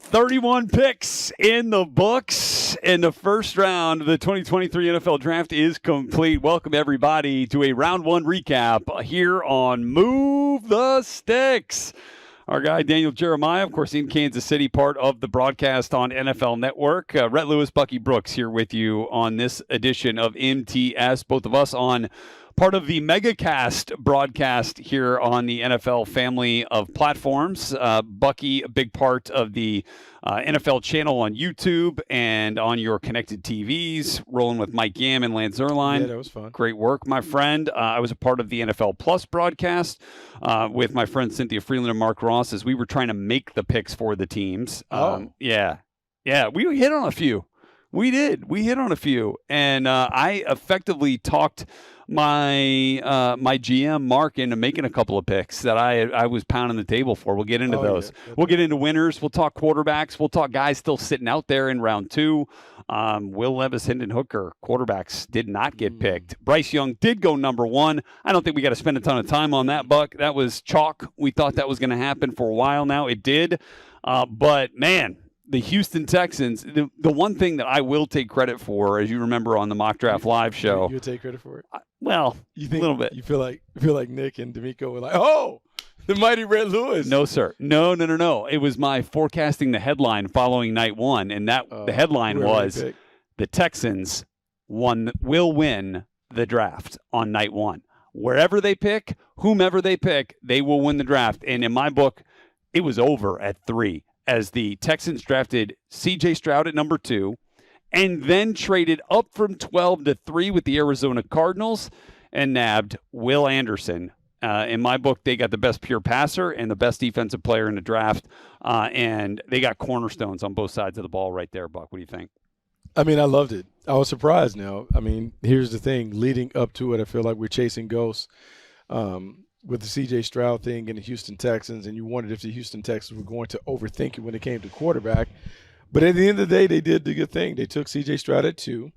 31 picks in the books, and the first round of the 2023 NFL Draft is complete. Welcome, everybody, to a Round 1 recap here on Move the Sticks. Our guy, Daniel Jeremiah, of course, in Kansas City, part of the broadcast on NFL Network. Rhett Lewis, Bucky Brooks here with you on this edition of MTS, both of us on part of the MegaCast broadcast here on the NFL family of platforms. Bucky, a big part of the NFL channel on YouTube and on your connected TVs, rolling with Mike Yam and Lance Zierlein. Yeah, that was fun. Great work, my friend. I was a part of the NFL Plus broadcast with my friends Cynthia Freeland and Mark Ross as we were trying to make the picks for the teams. Yeah, we hit on a few. We did. We hit on a few. And I effectively talked my GM Mark into making a couple of picks that I was pounding the table for. We'll get into those. Yeah. We'll get into winners. We'll talk quarterbacks. We'll talk guys still sitting out there in round 2. Will Levis, Hendon Hooker, quarterbacks did not get picked. Bryce Young did go number 1. I don't think we got to spend a ton of time on that, Buck. That was chalk. We thought that was going to happen for a while now. It did. But, man, the Houston Texans, the one thing that I will take credit for, as you remember on the Mock Draft Live show. You'll take credit for it? Well, you think, a little bit. You feel like Nick and D'Amico were like, oh, the mighty Red Lewis. No, sir. No. It was my forecasting the headline following night 1, and the headline was the Texans will win the draft on night 1. Wherever they pick, whomever they pick, they will win the draft. And in my book, it was over at 3. As the Texans drafted C.J. Stroud at number 2 and then traded up from 12 to 3 with the Arizona Cardinals and nabbed Will Anderson. In my book, they got the best pure passer and the best defensive player in the draft, and they got cornerstones on both sides of the ball right there, Buck. What do you think? I mean, I loved it. I was surprised now. I mean, here's the thing. Leading up to it, I feel like we're chasing ghosts. With the C.J. Stroud thing and the Houston Texans, and you wondered if the Houston Texans were going to overthink it when it came to quarterback. But at the end of the day, they did the good thing. They took C.J. Stroud at 2,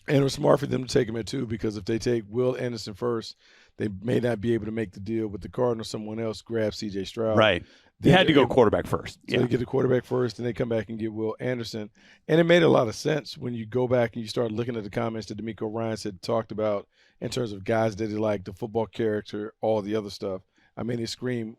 and it was smart for them to take him at 2 because if they take Will Anderson first, they may not be able to make the deal with the Cardinals. Someone else grab C.J. Stroud. Right. They had to go quarterback first. So they get the quarterback first, and they come back and get Will Anderson. And it made a lot of sense when you go back and you start looking at the comments that D'Amico Ryans had talked about in terms of guys that he liked, the football character, all the other stuff. I mean, they scream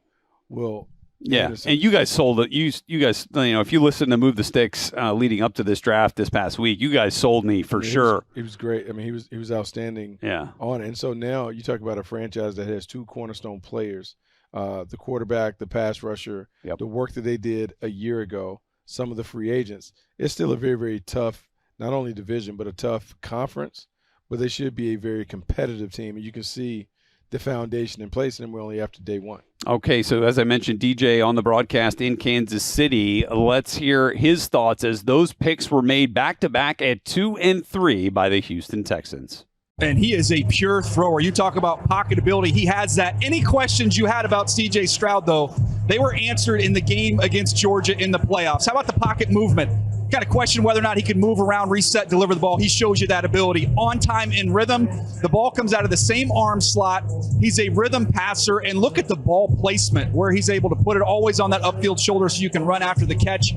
Will Anderson. And you guys sold it. You guys, if you listen to Move the Sticks leading up to this draft this past week, you guys sold me for sure. He was great. I mean, he was outstanding on it. And so now you talk about a franchise that has 2 cornerstone players. The quarterback, the pass rusher, the work that they did a year ago, some of the free agents. It's still a very, very tough, not only division, but a tough conference. But they should be a very competitive team. And you can see the foundation in place, and we're only after day 1. Okay, so as I mentioned, DJ on the broadcast in Kansas City. Let's hear his thoughts as those picks were made back-to-back at 2 and 3 by the Houston Texans. And he is a pure thrower. You talk about pocket ability. He has that. Any questions you had about C.J. Stroud, though, they were answered in the game against Georgia in the playoffs. How about the pocket movement? Got to question whether or not he could move around, reset, deliver the ball. He shows you that ability. On time, in rhythm. The ball comes out of the same arm slot. He's a rhythm passer. And look at the ball placement where he's able to put it always on that upfield shoulder so you can run after the catch.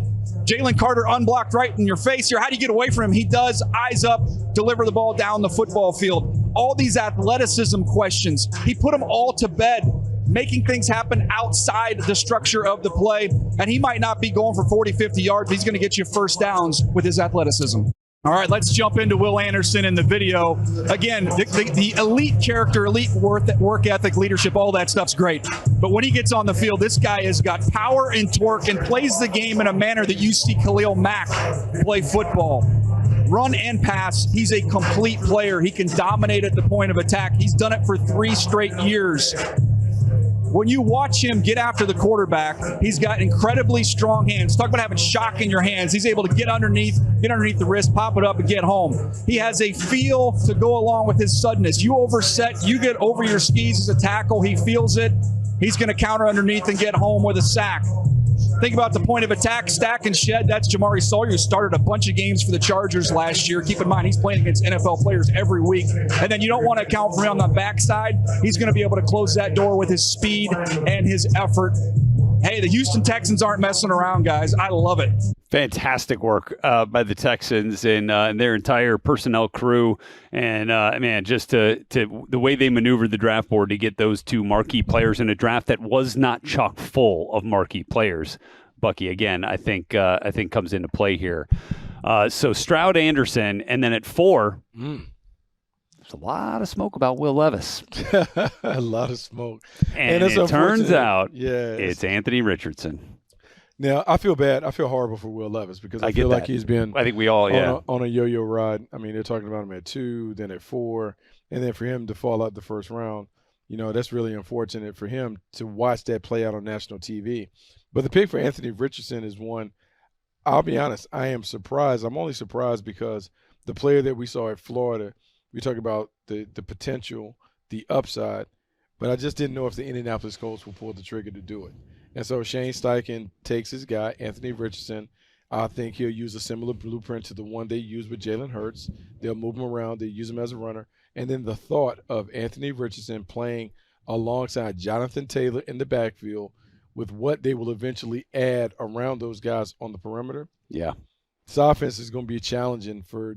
Jalen Carter unblocked right in your face here. How do you get away from him? He does. Eyes up, deliver the ball down the football field. All these athleticism questions, he put them all to bed, making things happen outside the structure of the play. And he might not be going for 40, 50 yards, but he's going to get you first downs with his athleticism. All right, let's jump into Will Anderson in the video. Again, the elite character, elite work ethic, leadership, all that stuff's great. But when he gets on the field, this guy has got power and torque and plays the game in a manner that you see Khalil Mack play football. Run and pass, he's a complete player. He can dominate at the point of attack. He's done it for 3 straight years. When you watch him get after the quarterback, he's got incredibly strong hands. Talk about having shock in your hands. He's able to get underneath the wrist, pop it up, and get home. He has a feel to go along with his suddenness. You overset, you get over your skis as a tackle. He feels it. He's going to counter underneath and get home with a sack. Think about the point of attack, stack and shed. That's Jamari Sawyer, who started a bunch of games for the Chargers last year. Keep in mind, he's playing against NFL players every week. And then you don't want to account for him on the backside. He's going to be able to close that door with his speed and his effort. Hey, the Houston Texans aren't messing around, guys. I love it. Fantastic work by the Texans and their entire personnel crew, and man, just to the way they maneuvered the draft board to get those two marquee players in a draft that was not chock full of marquee players. Bucky, again, I think comes into play here. So Stroud, Anderson, and then at 4. There's a lot of smoke about Will Levis. A lot of smoke. And it turns out it's Anthony Richardson. Now, I feel bad. I feel horrible for Will Levis because I feel like he's been I think we all, on a yo-yo ride. I mean, they're talking about him at 2, then at 4, and then for him to fall out the first round, that's really unfortunate for him to watch that play out on national TV. But the pick for Anthony Richardson is one, I'll be honest, I am surprised. I'm only surprised because the player that we saw at Florida, we talk about the potential, the upside, but I just didn't know if the Indianapolis Colts will pull the trigger to do it. And so Shane Steichen takes his guy, Anthony Richardson. I think he'll use a similar blueprint to the one they used with Jalen Hurts. They'll move him around. They use him as a runner. And then the thought of Anthony Richardson playing alongside Jonathan Taylor in the backfield with what they will eventually add around those guys on the perimeter. Yeah. This offense is going to be challenging for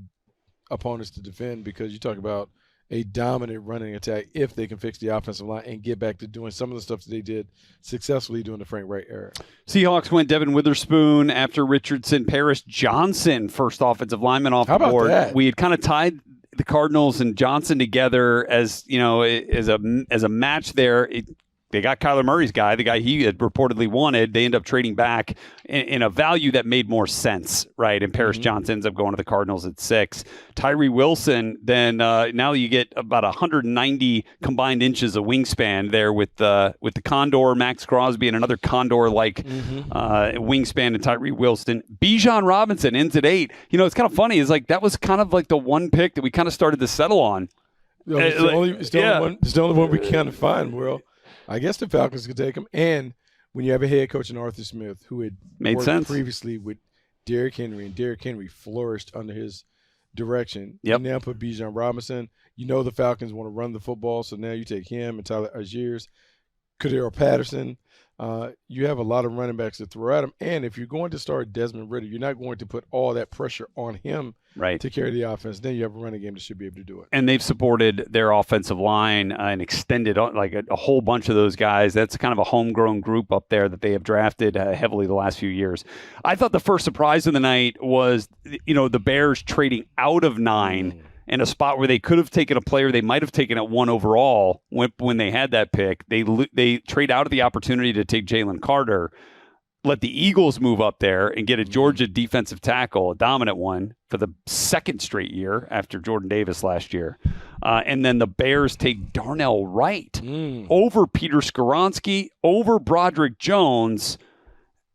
opponents to defend because you talk about a dominant running attack if they can fix the offensive line and get back to doing some of the stuff that they did successfully during the Frank Wright era. Seahawks went Devin Witherspoon after Richardson. Paris Johnson, first offensive lineman off the board. That? We had kind of tied the Cardinals and Johnson together as as a match there. They got Kyler Murray's guy, the guy he had reportedly wanted. They end up trading back in a value that made more sense, right? And Paris Johnson ends up going to the Cardinals at 6. Tyree Wilson, then now you get about 190 combined inches of wingspan there with the Condor, Max Crosby, and another Condor-like wingspan in Tyree Wilson. Bijan Robinson ends at 8. It's kind of funny. It's like that was kind of like the one pick that we kind of started to settle on. It's the only one we can find, Will. I guess the Falcons could take him. And when you have a head coach in Arthur Smith who had worked previously with Derrick Henry, and Derrick Henry flourished under his direction, you now put Bijan Robinson. The Falcons want to run the football, so now you take him and Tyler Algiers, Cordero Patterson. You have a lot of running backs to throw at him. And if you're going to start Desmond Ridder, you're not going to put all that pressure on him to carry the offense. Then you have a running game that should be able to do it. And they've supported their offensive line and extended like a whole bunch of those guys. That's kind of a homegrown group up there that they have drafted heavily the last few years. I thought the first surprise of the night was, the Bears trading out of 9 in a spot where they could have taken a player they might have taken at 1 overall when they had that pick. They trade out of the opportunity to take Jalen Carter, let the Eagles move up there and get a Georgia defensive tackle, a dominant one, for the second straight year after Jordan Davis last year. And then the Bears take Darnell Wright over Peter Skoronski, over Broderick Jones.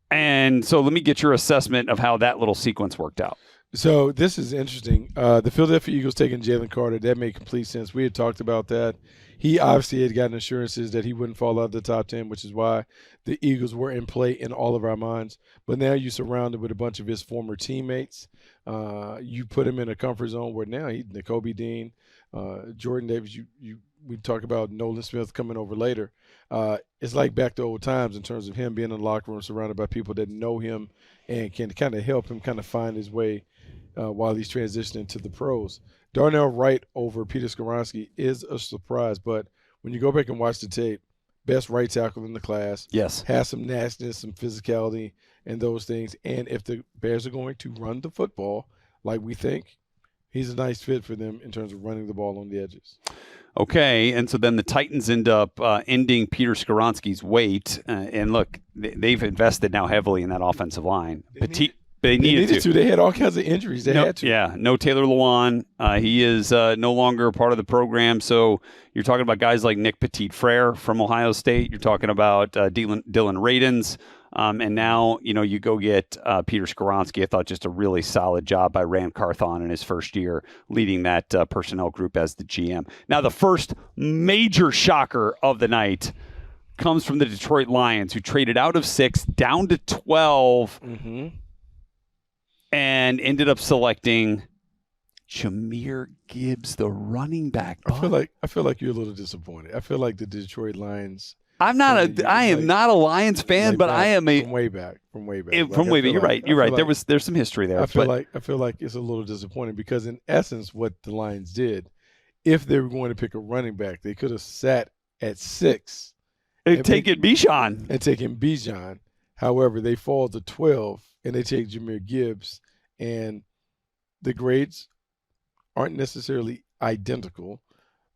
And so let me get your assessment of how that little sequence worked out. So this is interesting. The Philadelphia Eagles taking Jalen Carter, that made complete sense. We had talked about that. He obviously had gotten assurances that he wouldn't fall out of the top 10, which is why the Eagles were in play in all of our minds. But now you surround him with a bunch of his former teammates. You put him in a comfort zone where now he's Nakobe Dean, Jordan Davis. We talk about Nolan Smith coming over later. It's like back to old times in terms of him being in the locker room surrounded by people that know him and can kind of help him kind of find his way while he's transitioning to the pros. Darnell Wright over Peter Skoronski is a surprise, but when you go back and watch the tape, best right tackle in the class. Yes. Has some nastiness, some physicality, and those things. And if the Bears are going to run the football like we think, he's a nice fit for them in terms of running the ball on the edges. Okay, and so then the Titans end up ending Peter Skoronski's wait. And look, they've invested now heavily in that offensive line. They needed to. They had all kinds of injuries. They had to. Yeah, no Taylor Lewan. He is no longer a part of the program. So you're talking about guys like Nick Petit-Frere from Ohio State. You're talking about Dylan Radins. And now, you go get Peter Skoronski. I thought just a really solid job by Rand Carthon in his first year leading that personnel group as the GM. Now, the first major shocker of the night comes from the Detroit Lions, who traded out of 6 down to 12 and ended up selecting Jahmyr Gibbs, the running back. I feel like you're a little disappointed. I feel like the Detroit Lions I am not a Lions fan, like but I am a from way back. from way back. You're right. You're right. There's some history there. I feel like it's a little disappointing because in essence, what the Lions did, if they were going to pick a running back, they could have sat at 6 and taken Bijan. However, they fall to 12 and they take Jahmyr Gibbs, and the grades aren't necessarily identical.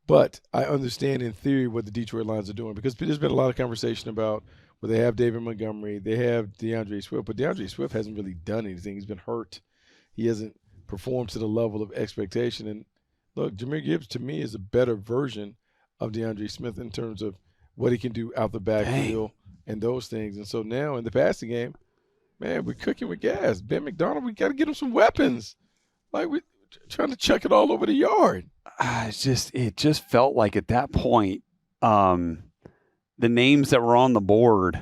But I understand in theory what the Detroit Lions are doing because there's been a lot of conversation about where they have David Montgomery, they have DeAndre Swift, but DeAndre Swift hasn't really done anything. He's been hurt. He hasn't performed to the level of expectation. And look, Jahmyr Gibbs to me is a better version of DeAndre Smith in terms of what he can do out the backfield and those things. And so now in the passing game, man, we're cooking with gas. Ben McDonald, we got to get him some weapons. Like we're trying to chuck it all over the yard. It just felt like at that point, the names that were on the board,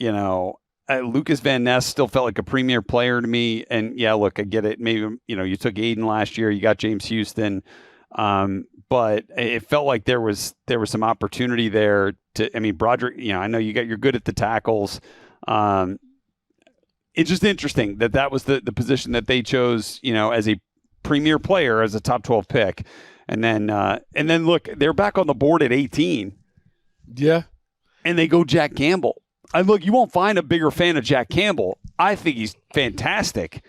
Lucas Van Ness still felt like a premier player to me. And yeah, look, I get it. Maybe, you took Aiden last year, you got James Houston. But it felt like there was some opportunity there Broderick, I know you're good at the tackles. It's just interesting that was the position that they chose, as a premier player, as a top 12 pick. And then look, they're back on the board at 18. Yeah. And they go Jack Campbell. Look, you won't find a bigger fan of Jack Campbell. I think he's fantastic.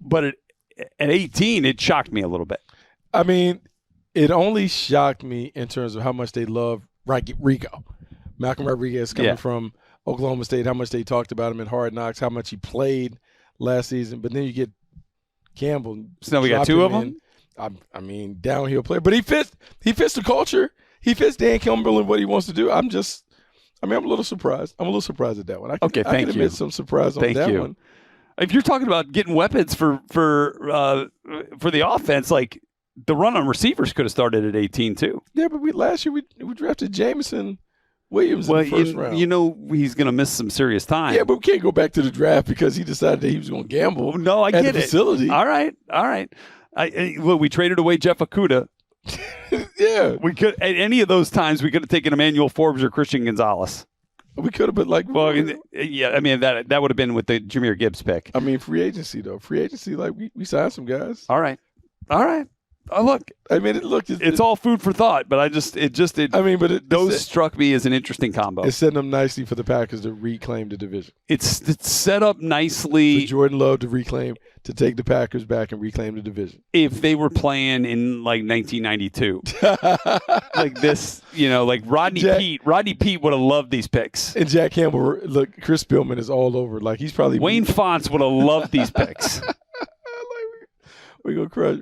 But at 18, it shocked me a little bit. I mean, it only shocked me in terms of how much they love Rico. Malcolm Rodriguez coming from Oklahoma State, how much they talked about him in Hard Knocks, how much he played last season. But then you get Campbell. So now we got 2 of them? Downhill player. But he fits the culture. He fits Dan Campbell and what he wants to do. I'm a little surprised. I'm a little surprised at that one. I can admit some surprise on that one. If you're talking about getting weapons for the offense, like the run on receivers could have started at 18 too. Yeah, but last year we drafted Jameson Williams in the first round. He's going to miss some serious time. Yeah, but we can't go back to the draft because he decided that he was going to gamble. No, I get the facility. All right. We traded away Jeff Okudah. Yeah, we could at any of those times we could have taken Emmanuel Forbes or Christian Gonzalez. We could have, but that would have been with the Jahmyr Gibbs pick. Free agency though. We signed some guys. All right. Oh, look. It's all food for thought, but those struck me as an interesting combo. It's setting up nicely for the Packers to reclaim the division. It's set up nicely for Jordan Love to take the Packers back and reclaim the division. If they were playing in like 1992, like this, like Rodney Pete would have loved these picks. And Jack Campbell, look, Chris Spillman is all over. Like he's probably Wayne Fonts would have loved these picks. We're gonna crush.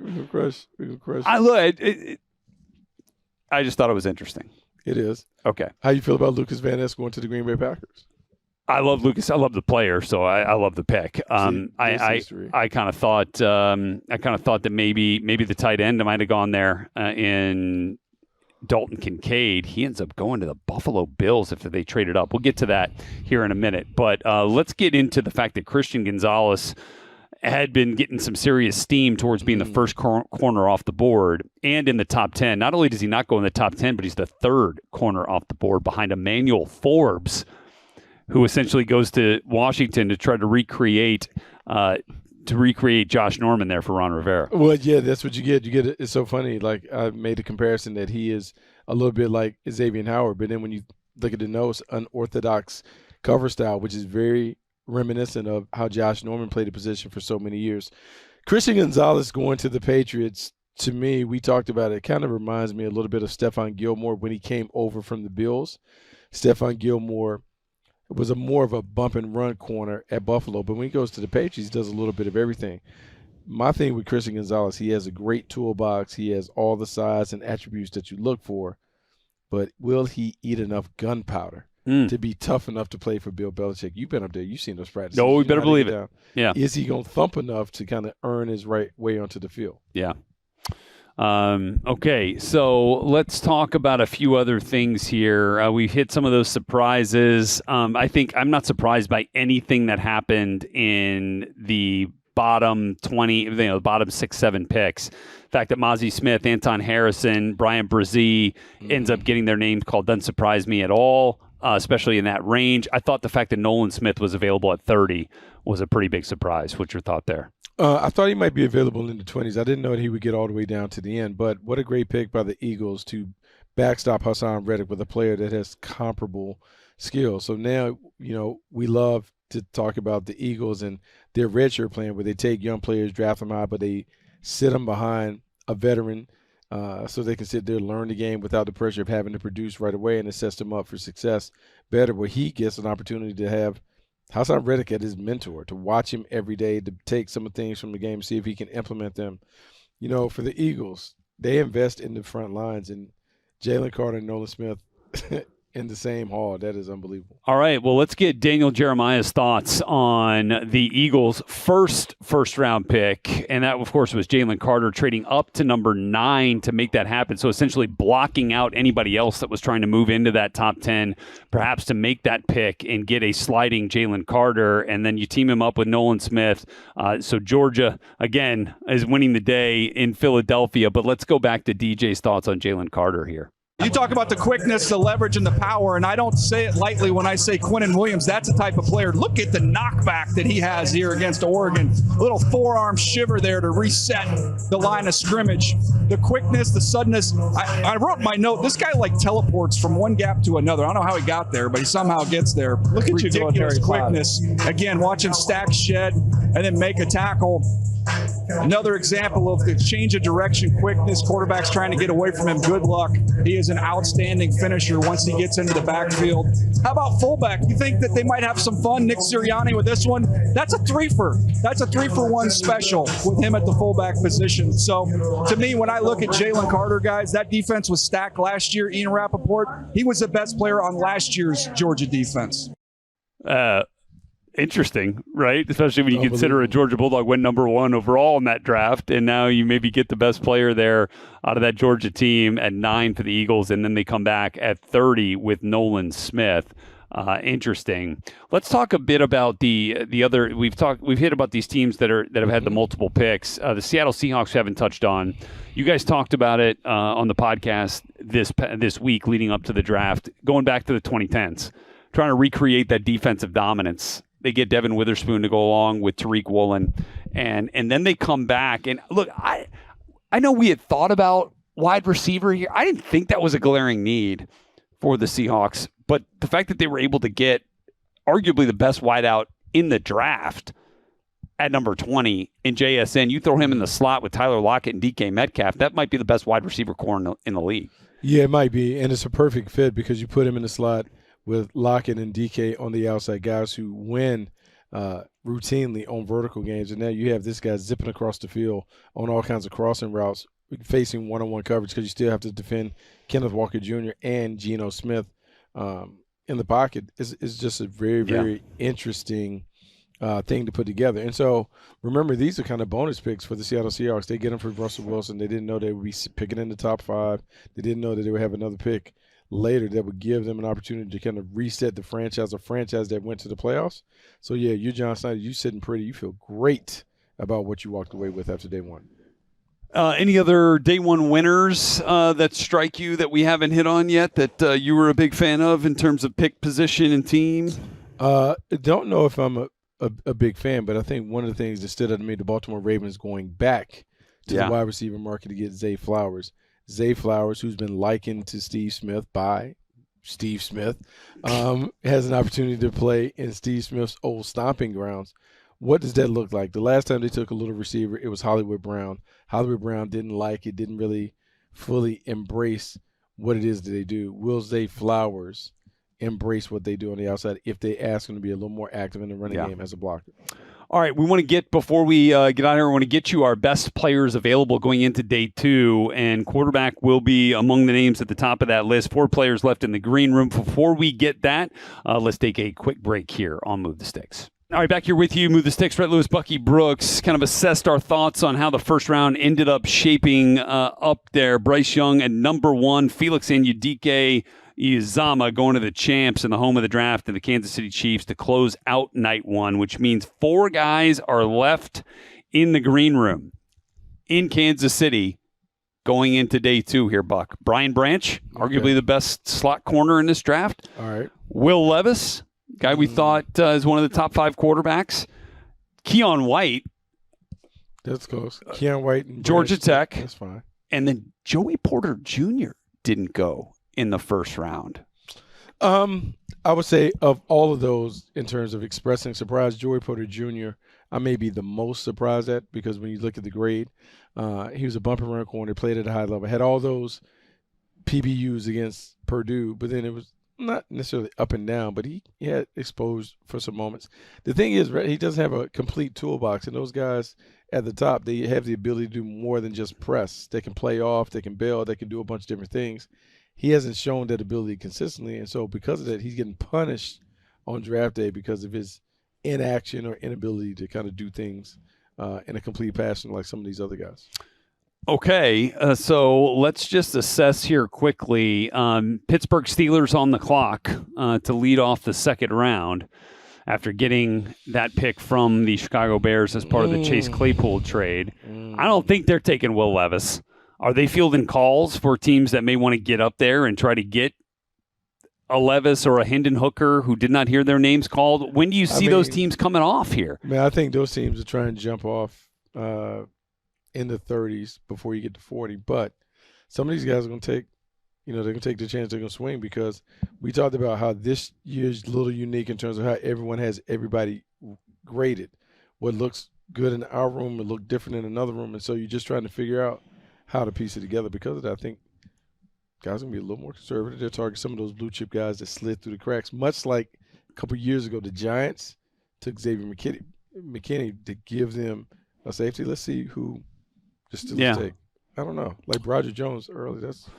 I just thought it was interesting. It is. Okay. How you feel about Lucas Van Ness going to the Green Bay Packers? I love Lucas. I love the player, so I love the pick. I kind of thought that maybe the tight end might have gone there in Dalton Kincaid. He ends up going to the Buffalo Bills after they traded up. We'll get to that here in a minute, but let's get into the fact that Christian Gonzalez had been getting some serious steam towards being the first corner off the board and in the top 10. Not only does he not go in the top 10, but he's the 3rd corner off the board behind Emmanuel Forbes, who essentially goes to Washington to try to recreate Josh Norman there for Ron Rivera. Well, yeah, that's what you get. It's so funny. Like I made a comparison that he is a little bit like Xavier Howard, but then when you look at the nose, unorthodox cover style, which is very reminiscent of how Josh Norman played the position for so many years. Christian Gonzalez going to the Patriots, to me, we talked about it kind of reminds me a little bit of Stephon Gilmore when he came over from the Bills. Stephon Gilmore was more of a bump and run corner at Buffalo, but when he goes to the Patriots, he does a little bit of everything. My thing with Christian Gonzalez, he has a great toolbox. He has all the size and attributes that you look for, but will he eat enough gunpowder to be tough enough to play for Bill Belichick? You've been up there. You've seen those practices. No, we better believe it. Yeah. Is he going to thump enough to kind of earn his right way onto the field? Yeah. Okay, so let's talk about a few other things here. We've hit some of those surprises. I think I'm not surprised by anything that happened in the bottom 20, bottom 6, 7 picks. The fact that Mozzie Smith, Anton Harrison, Brian Brzee ends up getting their names called doesn't surprise me at all, especially in that range. I thought the fact that Nolan Smith was available at 30 was a pretty big surprise. What's your thought there? I thought he might be available in the 20s. I didn't know that he would get all the way down to the end, but what a great pick by the Eagles to backstop Hassan Reddick with a player that has comparable skills. So now, we love to talk about the Eagles and their redshirt plan where they take young players, draft them out, but they sit them behind a veteran so they can sit there, learn the game without the pressure of having to produce right away, and it sets them up for success better, where he gets an opportunity to have Hassan Reddick as his mentor, to watch him every day, to take some of the things from the game, see if he can implement them. For the Eagles, they invest in the front lines, and Jalen Carter and Nolan Smith in the same hall. That is unbelievable. All right, well, let's get Daniel Jeremiah's thoughts on the Eagles' first-round pick, and that, of course, was Jalen Carter trading up to number 9 to make that happen, so essentially blocking out anybody else that was trying to move into that top 10, perhaps to make that pick and get a sliding Jalen Carter, and then you team him up with Nolan Smith. So Georgia, again, is winning the day in Philadelphia, but let's go back to DJ's thoughts on Jalen Carter here. You talk about the quickness, the leverage, and the power, and I don't say it lightly when I say Quinnen Williams. That's the type of player. Look at the knockback that he has here against Oregon. A little forearm shiver there to reset the line of scrimmage. The quickness, the suddenness. I wrote my note. This guy teleports from one gap to another. I don't know how he got there, but he somehow gets there. Look at ridiculous quickness. Again, watch him stack shed and then make a tackle. Another example of the change of direction quickness. Quarterback's trying to get away from him. Good luck. He is an outstanding finisher once he gets into the backfield. How about fullback? You think that they might have some fun? Nick Sirianni with this one? That's a three-for. That's a 3-for-1 special with him at the fullback position. So to me, when I look at Jalen Carter, guys, that defense was stacked last year. Ian Rappaport, he was the best player on last year's Georgia defense. Interesting, right? Especially when you consider a Georgia Bulldog went number 1 overall in that draft, and now you maybe get the best player there out of that Georgia team at 9 for the Eagles, and then they come back at 30 with Nolan Smith. Interesting. Let's talk a bit about the other. We've hit about these teams that have had the multiple picks. The Seattle Seahawks haven't touched on. You guys talked about it on the podcast this week leading up to the draft, going back to the 2010s, trying to recreate that defensive dominance. They get Devin Witherspoon to go along with Tariq Woolen, and then they come back. And look, I know we had thought about wide receiver here. I didn't think that was a glaring need for the Seahawks, but the fact that they were able to get arguably the best wideout in the draft at number 20 in JSN, you throw him in the slot with Tyler Lockett and DK Metcalf, that might be the best wide receiver core in the league. Yeah, it might be, and it's a perfect fit because you put him in the slot with Lockett and DK on the outside, guys who win routinely on vertical games. And now you have this guy zipping across the field on all kinds of crossing routes, facing one-on-one coverage because you still have to defend Kenneth Walker Jr. and Geno Smith in the pocket. It's just a very, very interesting thing to put together. And so, remember, these are kind of bonus picks for the Seattle Seahawks. They get them for Russell Wilson. They didn't know they would be picking in the top 5. They didn't know that they would have another pick later that would give them an opportunity to kind of reset the franchise, a franchise that went to the playoffs. So, yeah, you're John Snyder. You sitting pretty. You feel great about what you walked away with after day one. Any other day one winners that strike you that we haven't hit on yet that you were a big fan of in terms of pick position and team? Don't know if I'm a big fan, but I think one of the things that stood out to me, the Baltimore Ravens going back to the wide receiver market to get Zay Flowers. Zay Flowers, who's been likened to Steve Smith by Steve Smith, has an opportunity to play in Steve Smith's old stomping grounds. What does that look like? The last time they took a little receiver, it was Hollywood Brown. Hollywood Brown didn't like it, didn't really fully embrace what it is that they do. Will Zay Flowers embrace what they do on the outside if they ask him to be a little more active in the running game as a blocker? All right, we want to get, before we get out here, we want to get you our best players available going into day 2, and quarterback will be among the names at the top of that list. 4 players left in the green room. Before we get that, let's take a quick break here on Move the Sticks. All right, back here with you, Move the Sticks, Brett Lewis, Bucky Brooks, kind of assessed our thoughts on how the first round ended up shaping up there. Bryce Young at number 1, Felix Anudike Uzama going to the champs in the home of the draft and the Kansas City Chiefs to close out night one, which means 4 guys are left in the green room in Kansas City going into day 2 here, Buck. Brian Branch, arguably the best slot corner in this draft. All right. Will Levis, guy we thought is one of the top 5 quarterbacks. Keon White. That's close. Keon White. And Georgia Tech. That's fine. And then Joey Porter Jr. didn't go in the first round. I would say of all of those, in terms of expressing surprise, Joey Porter Jr., I may be the most surprised at, because when you look at the grade, he was a bumper run corner, played at a high level, had all those PBUs against Purdue, but then it was not necessarily up and down, but he had exposed for some moments. The thing is, he doesn't have a complete toolbox, and those guys at the top, they have the ability to do more than just press. They can play off, they can bail, they can do a bunch of different things. He hasn't shown that ability consistently, and so because of that, he's getting punished on draft day because of his inaction or inability to kind of do things in a complete fashion like some of these other guys. Okay, so let's just assess here quickly. Pittsburgh Steelers on the clock to lead off the second round after getting that pick from the Chicago Bears as part of the Chase Claypool trade. I don't think they're taking Will Levis. Are they fielding calls for teams that may want to get up there and try to get a Levis or a Hendon Hooker who did not hear their names called? When do you see those teams coming off here? Man, I think those teams are trying to jump off in the 30s before you get to 40. But some of these guys are going to take, they're going to take the chance, they're going to swing, because we talked about how this year's a little unique in terms of how everyone has everybody graded. What looks good in our room will look different in another room. And so you're just trying to figure out how to piece it together. Because of that, I think guys are going to be a little more conservative. They'll target some of those blue chip guys that slid through the cracks, much like a couple of years ago the Giants took Xavier McKinney to give them a safety. Let's see who the Steelers take. I don't know. Like Roger Jones early. That's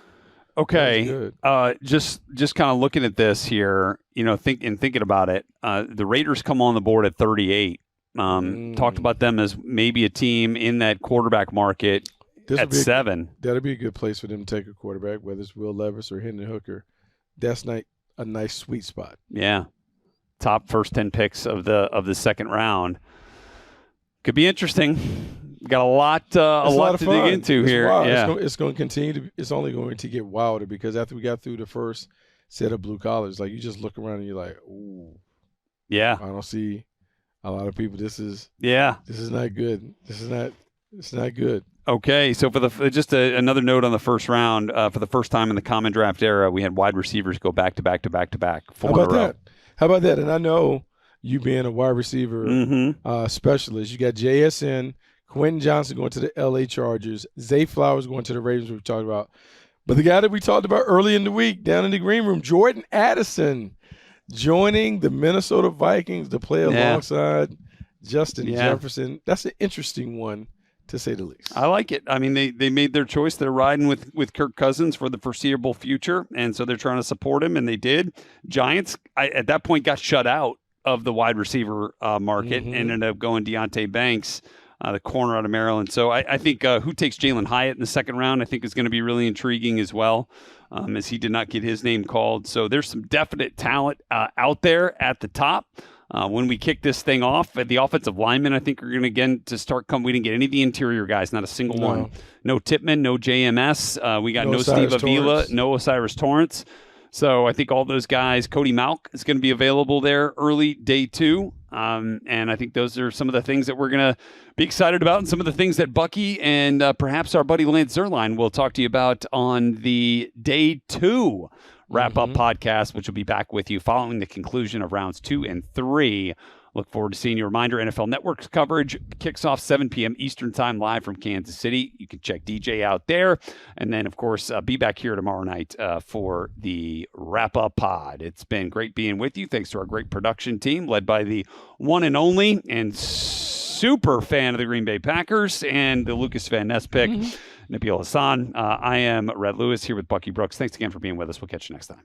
okay. Good. Just kind of looking at this here, thinking about it. The Raiders come on the board at 38. Talked about them as maybe a team in that quarterback market. At 7. That'll be a good place for them to take a quarterback, whether it's Will Levis or Hendon Hooker. That's a nice sweet spot. Yeah. Top first 10 picks of the second round. Could be interesting. Got a lot to dig into here. Wild. Yeah. It's going to continue it's only going to get wilder, because after we got through the first set of blue collars, like, you just look around and you're like, ooh. Yeah. I don't see a lot of people. This is not good. It's not good. Okay, so for another note on the first round, for the first time in the common draft era, we had wide receivers go back to back to back to back. How about that? And I know you being a wide receiver specialist, you got JSN, Quentin Johnson going to the LA Chargers, Zay Flowers going to the Ravens, we've talked about. But the guy that we talked about early in the week down in the green room, Jordan Addison, joining the Minnesota Vikings to play alongside Justin Jefferson. That's an interesting one, to say the least. I like it. I mean, they made their choice. They're riding with Kirk Cousins for the foreseeable future, and so they're trying to support him, and they did. Giants, at that point, got shut out of the wide receiver market, ended up going Deontay Banks, the corner out of Maryland. So I think who takes Jalen Hyatt in the second round, I think is going to be really intriguing as well, as he did not get his name called. So there's some definite talent out there at the top. When we kick this thing off, the offensive linemen, I think, are going to start coming. We didn't get any of the interior guys, not a single one. No Tippmann, no JMS. We got no Steve Avila, no Osiris Torrance. So I think all those guys, Cody Malk is going to be available there early day 2. And I think those are some of the things that we're going to be excited about, and some of the things that Bucky and perhaps our buddy Lance Zerline will talk to you about on the day 2 wrap-up podcast, which will be back with you following the conclusion of rounds 2 and 3. Look forward to seeing you. Reminder, NFL Network's coverage kicks off 7 p.m. Eastern Time live from Kansas City. You can check DJ out there. And then, of course, be back here tomorrow night for the wrap-up pod. It's been great being with you. Thanks to our great production team led by the one and only and super fan of the Green Bay Packers and the Lucas Van Ness pick, Nabil Hassan. I am Red Lewis here with Bucky Brooks. Thanks again for being with us. We'll catch you next time.